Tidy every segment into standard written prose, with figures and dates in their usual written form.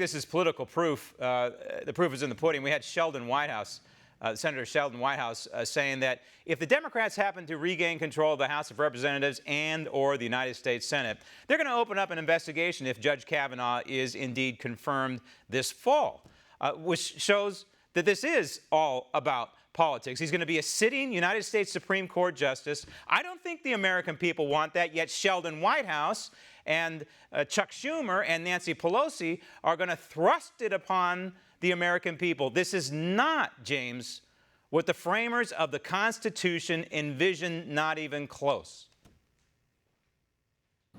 this is political proof. The proof is in the pudding. We had Sheldon Whitehouse, Senator Sheldon Whitehouse, saying that if the Democrats happen to regain control of the House of Representatives and or the United States Senate, they're going to open up an investigation if Judge Kavanaugh is indeed confirmed this fall, which shows that this is all about politics. He's going to be a sitting United States Supreme Court justice. I don't think the American people want that, yet Sheldon Whitehouse and Chuck Schumer and Nancy Pelosi are going to thrust it upon the American people. This is not, James, what the framers of the Constitution envisioned, not even close.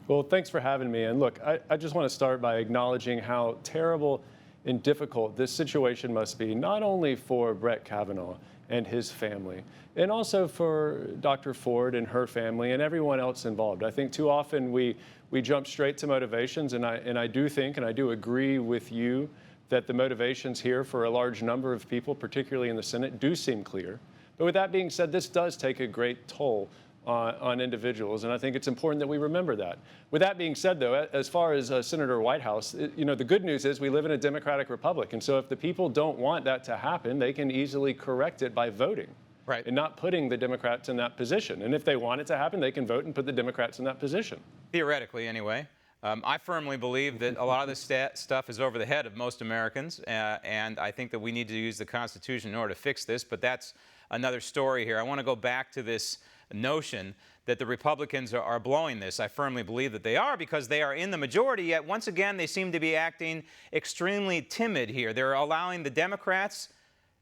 Well, thanks for having me. And look, I just want to start by acknowledging how terrible and difficult this situation must be, not only for Brett Kavanaugh and his family, and also for Dr. Ford and her family and everyone else involved. I think too often we jump straight to motivations, and I do think, and I do agree with you, that the motivations here for a large number of people, particularly in the Senate, do seem clear. But with that being said, this does take a great toll on individuals, and I think it's important that we remember that. With that being said, though, as far as Senator Whitehouse, the good news is we live in a democratic republic, and so if the people don't want that to happen, they can easily correct it by voting. Right. And not putting the Democrats in that position. And if they want it to happen, they can vote and put the Democrats in that position. Theoretically, anyway. I firmly believe that a lot of this stuff is over the head of most Americans, and I think that we need to use the Constitution in order to fix this, but that's another story here. I want to go back to this notion that the Republicans are blowing this. I firmly believe that they are, because they are in the majority, yet once again they seem to be acting extremely timid here. They're allowing the Democrats,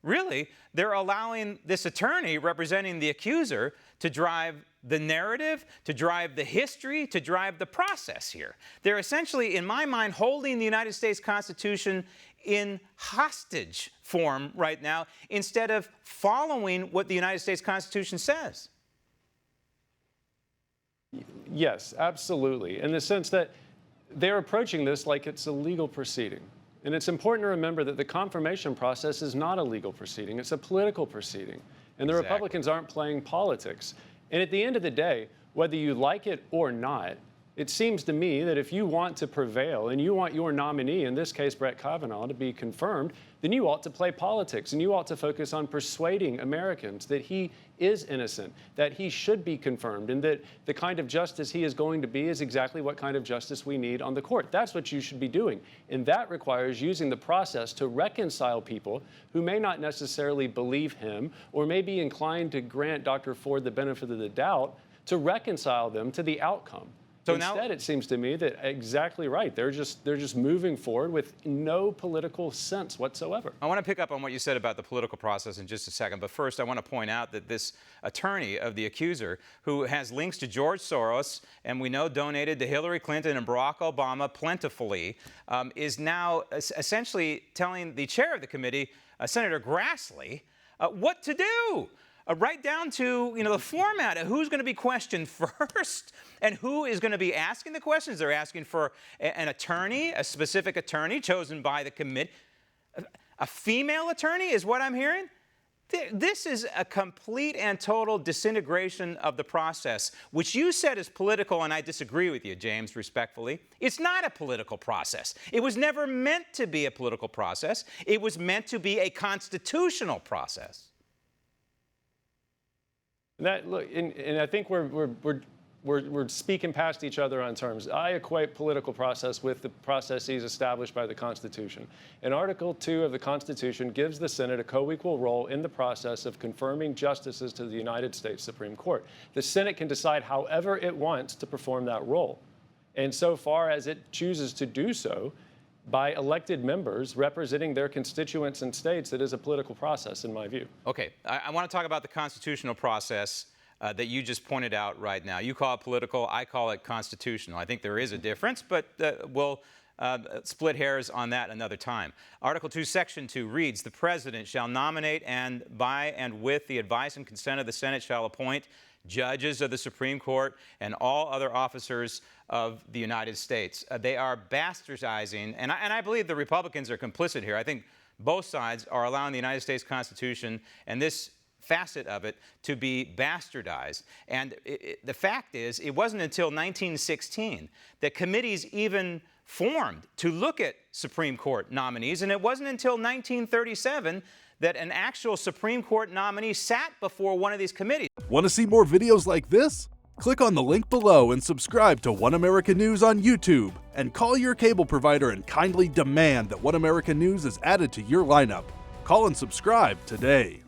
really, they're allowing this attorney representing the accuser to drive the narrative, to drive the history, to drive the process here. They're essentially, in my mind, holding the United States Constitution in hostage form right now instead of following what the United States Constitution says. Yes, absolutely. In the sense that they're approaching this like it's a legal proceeding. And it's important to remember that the confirmation process is not a legal proceeding. It's a political proceeding. And the Republicans aren't playing politics. And at the end of the day, whether you like it or not, it seems to me that if you want to prevail and you want your nominee, in this case Brett Kavanaugh, to be confirmed, then you ought to play politics and you ought to focus on persuading Americans that he is innocent, that he should be confirmed, and that the kind of justice he is going to be is exactly what kind of justice we need on the court. That's what you should be doing. And that requires using the process to reconcile people who may not necessarily believe him or may be inclined to grant Dr. Ford the benefit of the doubt, to reconcile them to the outcome. So instead, it seems to me that exactly right. They're just moving forward with no political sense whatsoever. I want to pick up on what you said about the political process in just a second. But first, I want to point out that this attorney of the accuser, who has links to George Soros and we know donated to Hillary Clinton and Barack Obama plentifully, is now essentially telling the chair of the committee, Senator Grassley, what to do. Right down to, the format of who's going to be questioned first and who is going to be asking the questions. They're asking for an attorney, a specific attorney chosen by the committee. A female attorney is what I'm hearing. This is a complete and total disintegration of the process, which you said is political, and I disagree with you, James, respectfully. It's not a political process. It was never meant to be a political process. It was meant to be a constitutional process. And I think we're speaking past each other on terms. I equate political process with the processes established by the Constitution. And Article 2 of the Constitution gives the Senate a co-equal role in the process of confirming justices to the United States Supreme Court. The Senate can decide however it wants to perform that role. And so far as it chooses to do so, by elected members representing their constituents and states, it is a political process, in my view. Okay, I want to talk about the constitutional process that you just pointed out right now. You call it political, I call it constitutional. I think there is a difference, but we'll split hairs on that another time. Article 2, Section 2 reads, "The President shall nominate and by and with the advice and consent of the Senate shall appoint judges of the Supreme Court and all other officers of the United States." They are bastardizing, and I believe the Republicans are complicit here. I think both sides are allowing the United States Constitution and this facet of it to be bastardized. And the fact is, it wasn't until 1916 that committees even formed to look at Supreme Court nominees, and it wasn't until 1937 that an actual Supreme Court nominee sat before one of these committees. Want to see more videos like this? Click on the link below and subscribe to One American News on YouTube, and call your cable provider and kindly demand that One American News is added to your lineup. Call and subscribe today.